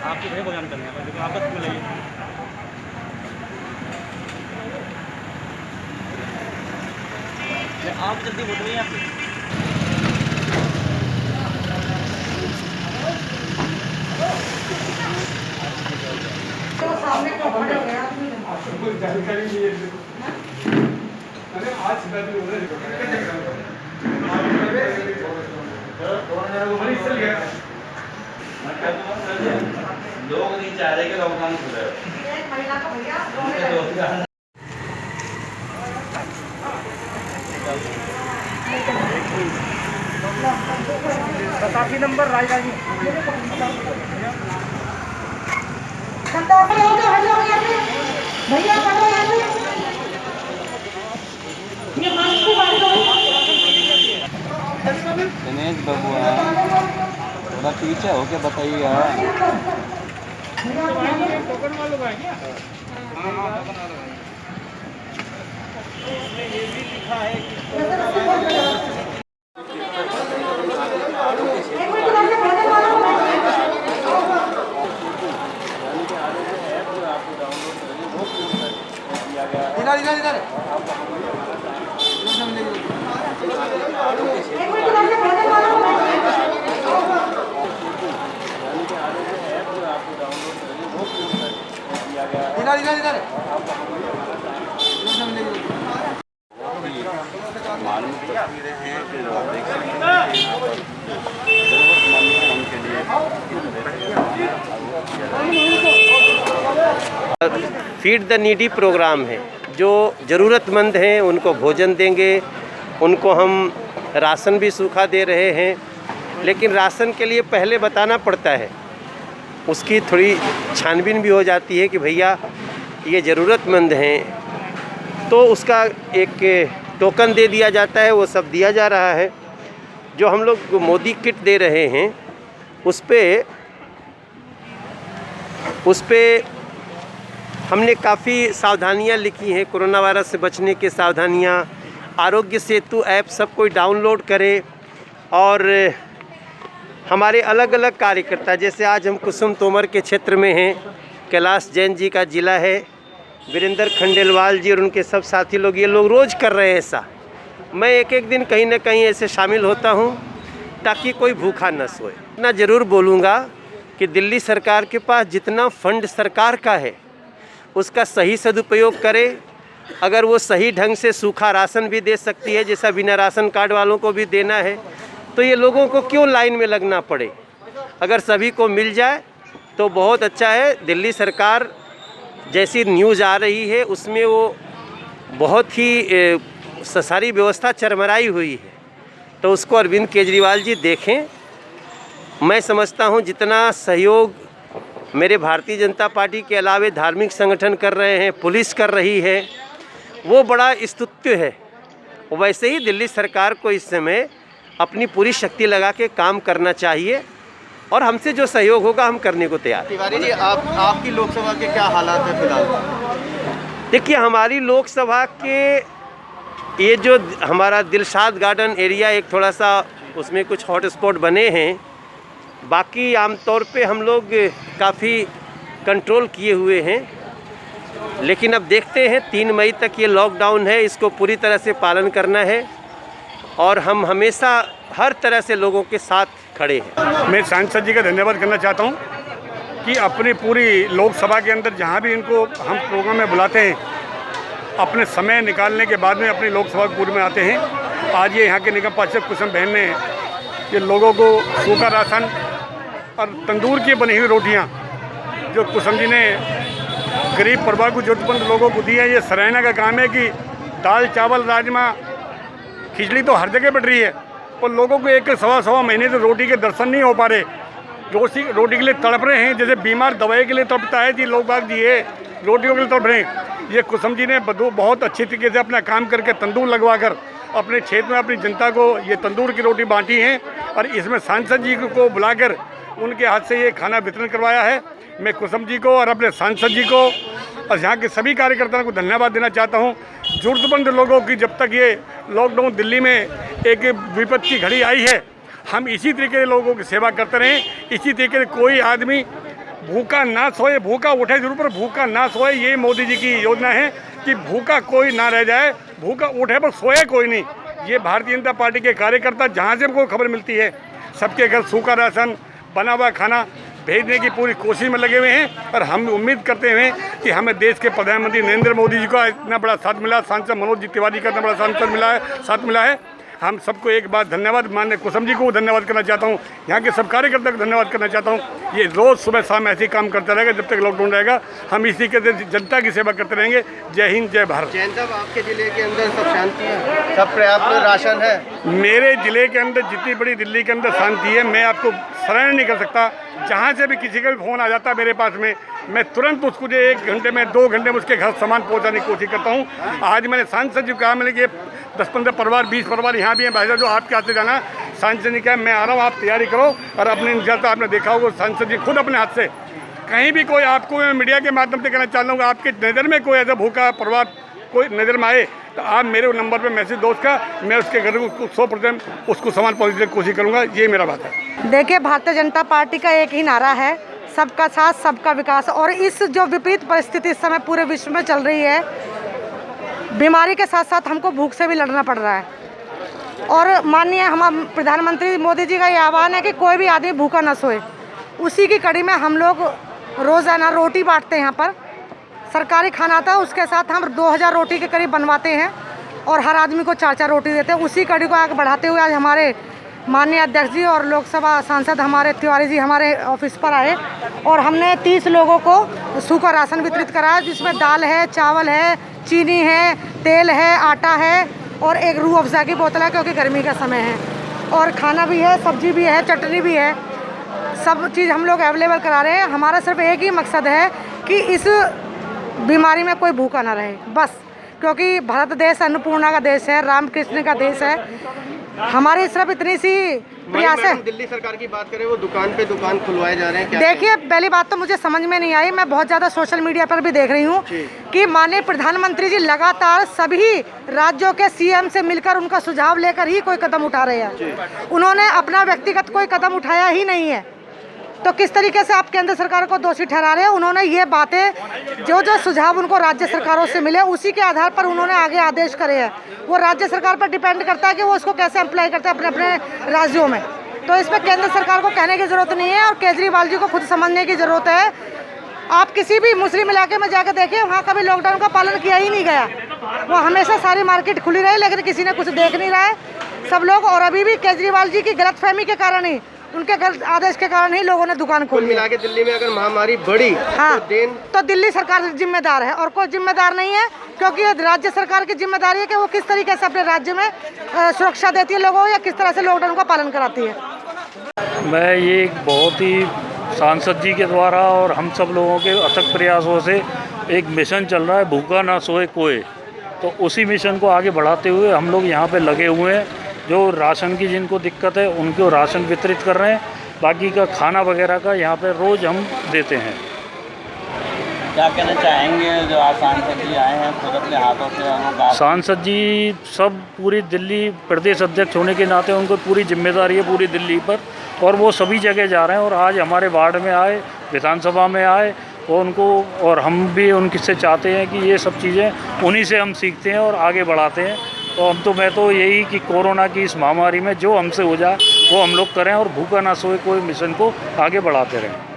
आपके भैया भोजन करने हैं, लेकिन आपस में लगी। आप जल्दी बोल रही हैं आपकी। जानकारी नहीं है। अरे आज सीधा भी उधर लोग नहीं चाह रहे कि लॉकडाउन खुले। काफी नंबर राजधानी भैया दिनेश बबुआ थोड़ा पीछे हो के बताइए यार। टोकन वालों का है क्या? इसमें ये भी लिखा है कि मालूम तस्वीरें हैं कि देख सकते हैं जरूरतमंद है उनके लिए। फीड द नीडी प्रोग्राम है, जो ज़रूरतमंद हैं उनको भोजन देंगे। उनको हम राशन भी सूखा दे रहे हैं, लेकिन राशन के लिए पहले बताना पड़ता है, उसकी थोड़ी छानबीन भी हो जाती है कि भैया ये ज़रूरतमंद हैं, तो उसका एक टोकन दे दिया जाता है, वो सब दिया जा रहा है। जो हम लोग मोदी किट दे रहे हैं उस पे हमने काफ़ी सावधानियां लिखी हैं, कोरोना वायरस से बचने की सावधानियां। आरोग्य सेतु ऐप सब कोई डाउनलोड करे, और हमारे अलग अलग कार्यकर्ता, जैसे आज हम कुसुम तोमर के क्षेत्र में हैं, कैलाश जैन जी का ज़िला है, वीरेंद्र खंडेलवाल जी और उनके सब साथी लोग, ये लोग रोज़ कर रहे हैं ऐसा। मैं एक एक दिन कहीं ना कहीं ऐसे शामिल होता हूँ ताकि कोई भूखा न सोए। इतना ज़रूर बोलूँगा कि दिल्ली सरकार के पास जितना फंड सरकार का है उसका सही सदुपयोग करे। अगर वो सही ढंग से सूखा राशन भी दे सकती है, जैसा बिना राशन कार्ड वालों को भी देना है, तो ये लोगों को क्यों लाइन में लगना पड़े। अगर सभी को मिल जाए तो बहुत अच्छा है। दिल्ली सरकार जैसी न्यूज़ आ रही है उसमें वो बहुत ही सारी व्यवस्था चरमराई हुई है, तो उसको अरविंद केजरीवाल जी देखें। मैं समझता हूँ जितना सहयोग मेरे भारतीय जनता पार्टी के अलावे धार्मिक संगठन कर रहे हैं, पुलिस कर रही है, वो बड़ा स्तुत्य है। वैसे ही दिल्ली सरकार को इस समय अपनी पूरी शक्ति लगा के काम करना चाहिए, और हमसे जो सहयोग होगा हम करने को तैयार हैं। तिवारी जी, आपकी लोकसभा के क्या हालात हैं फिलहाल? देखिए, हमारी लोकसभा के ये जो हमारा दिलशाद गार्डन एरिया, एक थोड़ा सा उसमें कुछ हॉटस्पॉट बने हैं, बाकी आमतौर पे हम लोग काफ़ी कंट्रोल किए हुए हैं। लेकिन अब देखते हैं, 3 मई तक ये लॉकडाउन है, इसको पूरी तरह से पालन करना है, और हम हमेशा हर तरह से लोगों के साथ खड़े हैं। मैं सांसद जी का धन्यवाद करना चाहता हूँ कि अपनी पूरी लोकसभा के अंदर जहाँ भी इनको हम प्रोग्राम में बुलाते हैं, अपने समय निकालने के बाद में अपनी लोकसभा पूर्व में आते हैं। आज ये यहाँ के निगम पार्षद कुसुम बहन ने ये लोगों को सूखा राशन और तंदूर की बनी हुई रोटियाँ जो कुसुम जी ने गरीब परिवार को जरूरतमंद लोगों को दी है, ये सराहना का काम है कि दाल चावल राजमा खिचड़ी तो हर जगह बढ़ रही है, और लोगों को 1-1.25 महीने से रोटी के दर्शन नहीं हो पा रहे। रोटी के लिए तड़प रहे हैं, जैसे बीमार दवाई के लिए तड़पता है जी लोग बाग जी, ये रोटियों के लिए तड़प रहे हैं। ये कुसुम जी ने बहुत अच्छी तरीके से अपना काम करके तंदूर लगवाकर अपने क्षेत्र में अपनी जनता को ये तंदूर की रोटी बांटी है, और इसमें सांसद जी को बुलाकर उनके हाथ से ये खाना वितरण करवाया है। मैं कुसुम जी को और अपने सांसद जी को और यहाँ के सभी कार्यकर्ताओं को धन्यवाद देना चाहता हूँ। ज़रूरतमंद लोगों की जब तक ये लॉकडाउन दिल्ली में एक विपत्ति की घड़ी आई है, हम इसी तरीके से लोगों की सेवा करते रहें। इसी तरीके से कोई आदमी भूखा ना सोए, भूखा उठे जरूर पर भूखा ना सोए, ये मोदी जी की योजना है कि भूखा कोई ना रह जाए, भूखा उठे पर सोए कोई नहीं। ये भारतीय जनता पार्टी के कार्यकर्ता जहाँ से हमको खबर मिलती है सबके घर सूखा राशन, बना हुआ खाना भेजने की पूरी कोशिश में लगे हुए हैं। और हम उम्मीद करते हैं कि हमें देश के प्रधानमंत्री नरेंद्र मोदी जी का इतना बड़ा साथ मिला, सांसद मनोज जी तिवारी का इतना बड़ा साथ मिला है। हम सबको एक बात धन्यवाद, माननीय कुसुम जी को धन्यवाद करना चाहता हूँ, यहाँ के सब कार्यकर्ता को धन्यवाद करना चाहता हूँ। ये रोज़ सुबह शाम ऐसे ही काम करता रहेगा जब तक लॉकडाउन रहेगा। हम इसी के जनता की सेवा करते रहेंगे। जय हिंद, जय भारत। जैन साहब, आपके जिले के अंदर सब शांति है, सब पर्याप्त राशन है? मेरे ज़िले के अंदर जितनी बड़ी दिल्ली के अंदर शांति है, मैं आपको शरण नहीं कर सकता। जहाँ से भी किसी का भी फ़ोन आ जाता है मेरे पास में, मैं तुरंत उसको जो 1 घंटे में 2 घंटे में उसके घर सामान पहुँचाने की कोशिश करता हूँ। आज मैंने सांसद जी को कहा, मैंने कि 10-15 परिवार 20 परिवार यहाँ भी हैं भाई साहब, जो आपके हाथ से जाना। सांसद जी क्या, मैं आ रहा हूँ, आप तैयारी करो। और अपने निकलता आपने देखा होगा सांसद जी खुद अपने हाथ से, कहीं भी कोई आपको मीडिया के माध्यम से कहना चाहता हूँ, आपके नज़र में कोई ऐसा भूखा परिवार कोई नज़र में आए तो आप मेरे नंबर पे मैसेज दो उसका, मैं उसके घर को 100% उसको सामान पहुँचने की कोशिश करूँगा। ये मेरा बात है। देखिए, भारतीय जनता पार्टी का एक ही नारा है, सबका साथ सबका विकास। और इस जो विपरीत परिस्थिति इस समय पूरे विश्व में चल रही है, बीमारी के साथ साथ हमको भूख से भी लड़ना पड़ रहा है। और माननीय हम प्रधानमंत्री मोदी जी का ये आह्वान है कि कोई भी आदमी भूखा न सोए। उसी की कड़ी में हम लोग रोज़ाना रोटी बांटते हैं। यहाँ पर सरकारी खाना आता है, उसके साथ हम 2000 रोटी के करीब बनवाते हैं और हर आदमी को 4-4 रोटी देते हैं। उसी कड़ी को आगे बढ़ाते हुए आज हमारे माननीय अध्यक्ष जी और लोकसभा सांसद हमारे तिवारी जी हमारे ऑफिस पर आए और हमने 30 लोगों को सूखा राशन वितरित कराया, जिसमें दाल है, चावल है, चीनी है, तेल है, आटा है और एक रूह अफ़ज़ा की बोतल है, क्योंकि गर्मी का समय है। और खाना भी है, सब्जी भी है, चटनी भी है, सब चीज़ हम लोग अवेलेबल करा रहे हैं। हमारा सिर्फ एक ही मकसद है कि इस बीमारी में कोई भूखा ना रहे, बस। क्योंकि भारत देश अन्नपूर्णा का देश है, रामकृष्ण का देश है। हमारी सिर्फ इतनी सी प्रयास है। दिल्ली सरकार की बात करें, वो दुकान पे दुकान खुलवाए जा रहे हैं, क्या देखिए, पहली बात तो मुझे समझ में नहीं आई। मैं बहुत ज़्यादा सोशल मीडिया पर भी देख रही हूँ कि माननीय प्रधानमंत्री जी लगातार सभी राज्यों के सीएम से मिलकर उनका सुझाव लेकर ही कोई कदम उठा रहे हैं। उन्होंने अपना व्यक्तिगत कोई कदम उठाया ही नहीं है। तो किस तरीके से आप केंद्र सरकार को दोषी ठहरा रहे हैं? उन्होंने ये बातें जो सुझाव उनको राज्य सरकारों से मिले, उसी के आधार पर उन्होंने आगे आदेश करे हैं। वो राज्य सरकार पर डिपेंड करता है कि वो उसको कैसे अप्लाई करते हैं अपने अपने राज्यों में। तो इस पर केंद्र सरकार को कहने की ज़रूरत नहीं है और केजरीवाल जी को खुद समझने की ज़रूरत है। आप किसी भी मुस्लिम इलाके में जाकर देखिए, वहाँ कभी लॉकडाउन का पालन किया ही नहीं गया। वो हमेशा सारी मार्केट खुली रही, लेकिन किसी ने कुछ देख नहीं रहा है सब लोग। और अभी भी केजरीवाल जी की गलतफहमी के कारण ही, उनके गलत आदेश के कारण ही लोगों ने दुकान खोली। मिला के दिल्ली में अगर महामारी बढ़ी, हाँ, तो दिल्ली सरकार जिम्मेदार है और कोई जिम्मेदार नहीं है, क्योंकि ये राज्य सरकार की जिम्मेदारी है कि वो किस तरीके से अपने राज्य में सुरक्षा देती है लोगों को, या किस तरह से लॉकडाउन का पालन कराती है। मैं ये एक बहुत ही सांसद जी के द्वारा और हम सब लोगों के अथक प्रयासों से एक मिशन चल रहा है, भूखा ना सोए कोई। तो उसी मिशन को आगे बढ़ाते हुए हम लोग यहाँ पे लगे हुए हैं। जो राशन की जिनको दिक्कत है उनको राशन वितरित कर रहे हैं, बाकी का खाना वगैरह का यहाँ पे रोज़ हम देते हैं। क्या कहना चाहेंगे जो आज सांसद जी आए हैं खुद अपने हाथों से? सांसद जी सब पूरी दिल्ली प्रदेश अध्यक्ष होने के नाते उनको पूरी जिम्मेदारी है पूरी दिल्ली पर, और वो सभी जगह जा रहे हैं। और आज हमारे वार्ड में आए, विधानसभा में आए, और उनको और हम भी उनसे चाहते हैं कि ये सब चीज़ें उन्हीं से हम सीखते हैं और आगे बढ़ाते हैं। तो मैं तो यही कि कोरोना की इस महामारी में जो हमसे हो जाए वो हम लोग करें और भूखा ना सोए कोई मिशन को आगे बढ़ाते रहें।